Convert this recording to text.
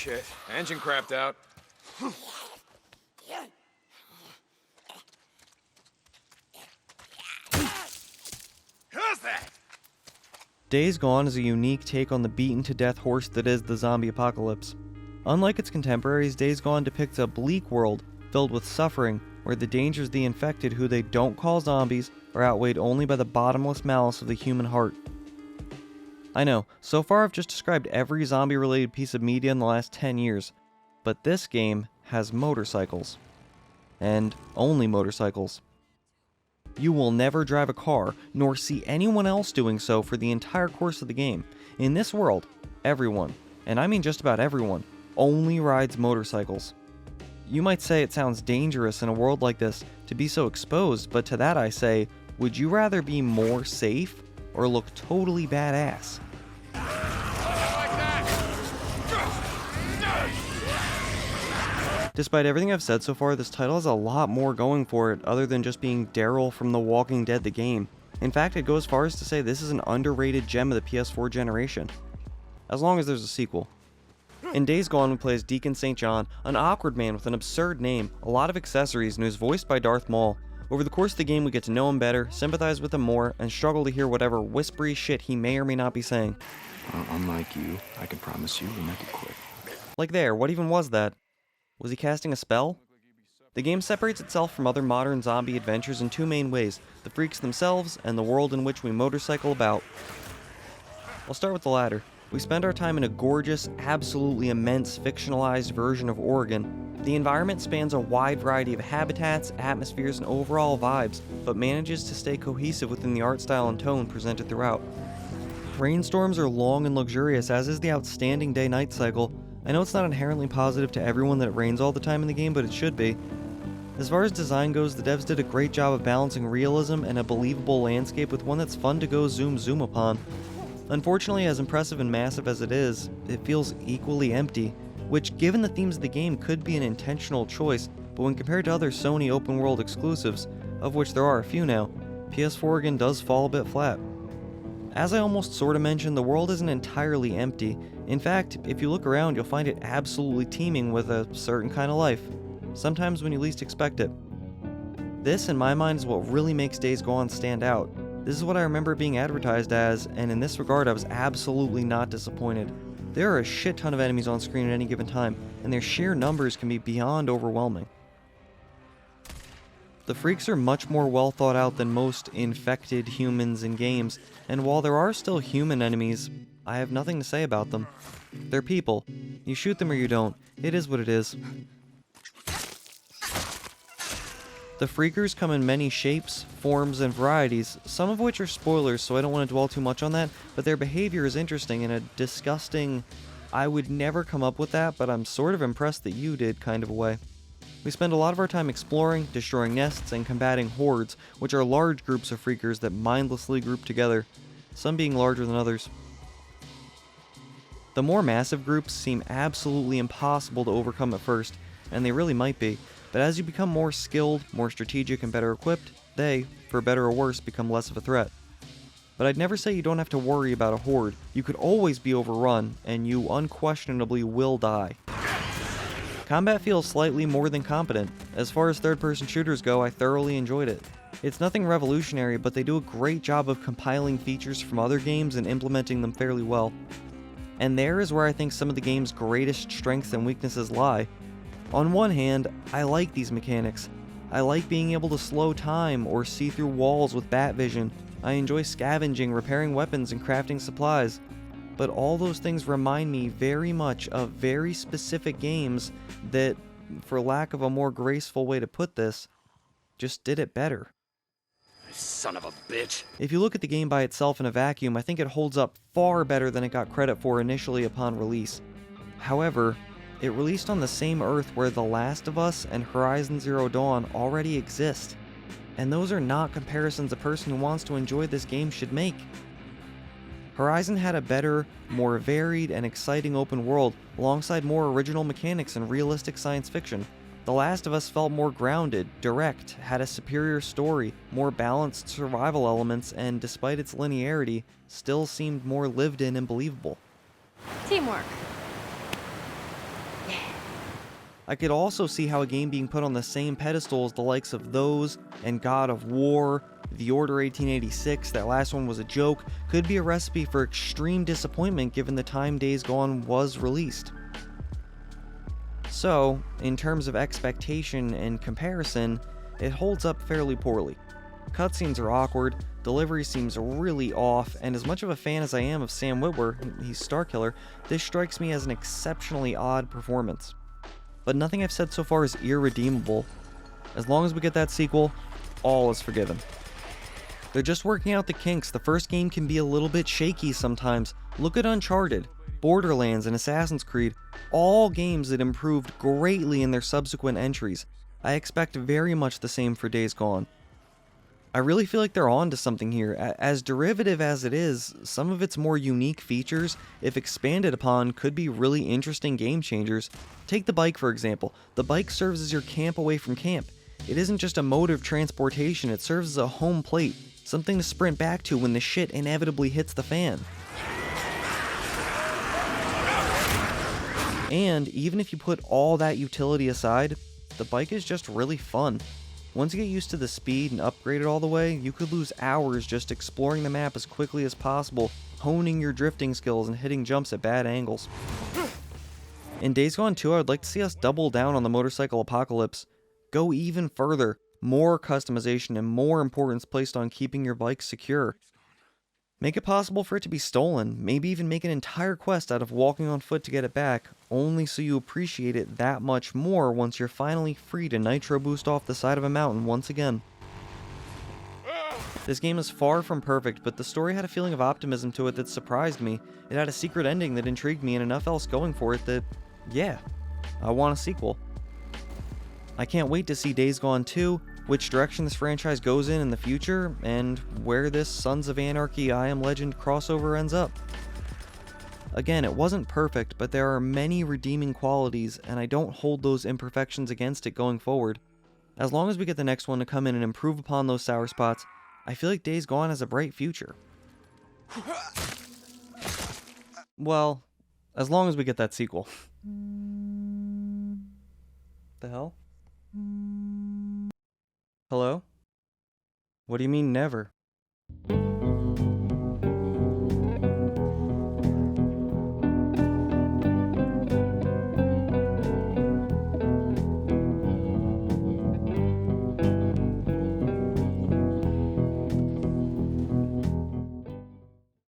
shit. Engine crapped out. Who's that? Days Gone is a unique take on the beaten-to-death horse that is the zombie apocalypse. Unlike its contemporaries, Days Gone depicts a bleak world filled with suffering, where the dangers of the infected, who they don't call zombies, are outweighed only by the bottomless malice of the human heart. I know, so far I've just described every zombie-related piece of media in the last 10 years, but this game has motorcycles. And only motorcycles. You will never drive a car, nor see anyone else doing so for the entire course of the game. In this world, everyone, and I mean just about everyone, only rides motorcycles. You might say it sounds dangerous in a world like this to be so exposed, but to that I say, would you rather be more safe or look totally badass? Despite everything I've said so far, this title has a lot more going for it other than just being Daryl from The Walking Dead the game. In fact, it goes as far as to say this is an underrated gem of the PS4 generation. As long as there's a sequel. In Days Gone, we play as Deacon St. John, an awkward man with an absurd name, a lot of accessories, and who's voiced by Darth Maul. Over the course of the game, we get to know him better, sympathize with him more, and struggle to hear whatever whispery shit he may or may not be saying. Unlike you, I can promise you we'll make it quick. Like there, what even was that? Was he casting a spell? The game separates itself from other modern zombie adventures in two main ways, the freaks themselves and the world in which we motorcycle about. I'll start with the latter. We spend our time in a gorgeous, absolutely immense, fictionalized version of Oregon. The environment spans a wide variety of habitats, atmospheres, and overall vibes, but manages to stay cohesive within the art style and tone presented throughout. Rainstorms are long and luxurious, as is the outstanding day-night cycle. I know it's not inherently positive to everyone that it rains all the time in the game, but it should be. As far as design goes, the devs did a great job of balancing realism and a believable landscape with one that's fun to go zoom upon. Unfortunately, as impressive and massive as it is, it feels equally empty, which given the themes of the game could be an intentional choice, but when compared to other Sony open world exclusives, of which there are a few now, PS4 again does fall a bit flat. As I almost sorta mentioned, the world isn't entirely empty. In fact, if you look around, you'll find it absolutely teeming with a certain kind of life, sometimes when you least expect it. This, in my mind, is what really makes Days Gone stand out. This is what I remember being advertised as, and in this regard I was absolutely not disappointed. There are a shit ton of enemies on screen at any given time, and their sheer numbers can be beyond overwhelming. The freaks are much more well thought out than most infected humans in games, and while there are still human enemies, I have nothing to say about them. They're people. You shoot them or you don't. It is what it is. The freakers come in many shapes, forms, and varieties, some of which are spoilers, so I don't want to dwell too much on that, but their behavior is interesting in a disgusting, I would never come up with that, but I'm sort of impressed that you did kind of a way. We spend a lot of our time exploring, destroying nests, and combating hordes, which are large groups of freakers that mindlessly group together, some being larger than others. The more massive groups seem absolutely impossible to overcome at first, and they really might be, but as you become more skilled, more strategic, and better equipped, they, for better or worse, become less of a threat. But I'd never say you don't have to worry about a horde. You could always be overrun, and you unquestionably will die. Combat feels slightly more than competent. As far as third-person shooters go, I thoroughly enjoyed it. It's nothing revolutionary, but they do a great job of compiling features from other games and implementing them fairly well. And there is where I think some of the game's greatest strengths and weaknesses lie. On one hand, I like these mechanics. I like being able to slow time or see through walls with bat vision. I enjoy scavenging, repairing weapons, and crafting supplies. But all those things remind me very much of very specific games that, for lack of a more graceful way to put this, just did it better. Son of a bitch. If you look at the game by itself in a vacuum, I think it holds up far better than it got credit for initially upon release. However, it released on the same Earth where The Last of Us and Horizon Zero Dawn already exist. And those are not comparisons a person who wants to enjoy this game should make. Horizon had a better, more varied, and exciting open world, alongside more original mechanics and realistic science fiction. The Last of Us felt more grounded, direct, had a superior story, more balanced survival elements, and despite its linearity, still seemed more lived in and believable. Teamwork. I could also see how a game being put on the same pedestal as the likes of those and God of War, The Order 1886, that last one was a joke, could be a recipe for extreme disappointment given the time Days Gone was released. So, in terms of expectation and comparison, it holds up fairly poorly. Cutscenes are awkward, delivery seems really off, and as much of a fan as I am of Sam Witwer, he's Starkiller, this strikes me as an exceptionally odd performance. But nothing I've said so far is irredeemable. As long as we get that sequel, all is forgiven. They're just working out the kinks. The first game can be a little bit shaky sometimes. Look at Uncharted, Borderlands, and Assassin's Creed, all games that improved greatly in their subsequent entries. I expect very much the same for Days Gone. I really feel like they're on to something here. As derivative as it is, some of its more unique features, if expanded upon, could be really interesting game changers. Take the bike, for example. The bike serves as your camp away from camp. It isn't just a mode of transportation, it serves as a home plate, something to sprint back to when the shit inevitably hits the fan. And even if you put all that utility aside, the bike is just really fun. Once you get used to the speed and upgrade it all the way, you could lose hours just exploring the map as quickly as possible, honing your drifting skills and hitting jumps at bad angles. In Days Gone 2, I would like to see us double down on the motorcycle apocalypse. Go even further, more customization and more importance placed on keeping your bike secure. Make it possible for it to be stolen, maybe even make an entire quest out of walking on foot to get it back, only so you appreciate it that much more once you're finally free to nitro boost off the side of a mountain once again. This game is far from perfect, but the story had a feeling of optimism to it that surprised me. It had a secret ending that intrigued me and enough else going for it that, yeah, I want a sequel. I can't wait to see Days Gone 2, which direction this franchise goes in the future, and where this Sons of Anarchy I Am Legend crossover ends up. Again, it wasn't perfect, but there are many redeeming qualities, and I don't hold those imperfections against it going forward. As long as we get the next one to come in and improve upon those sour spots, I feel like Days Gone has a bright future. Well, as long as we get that sequel. The hell? Hello? What do you mean never?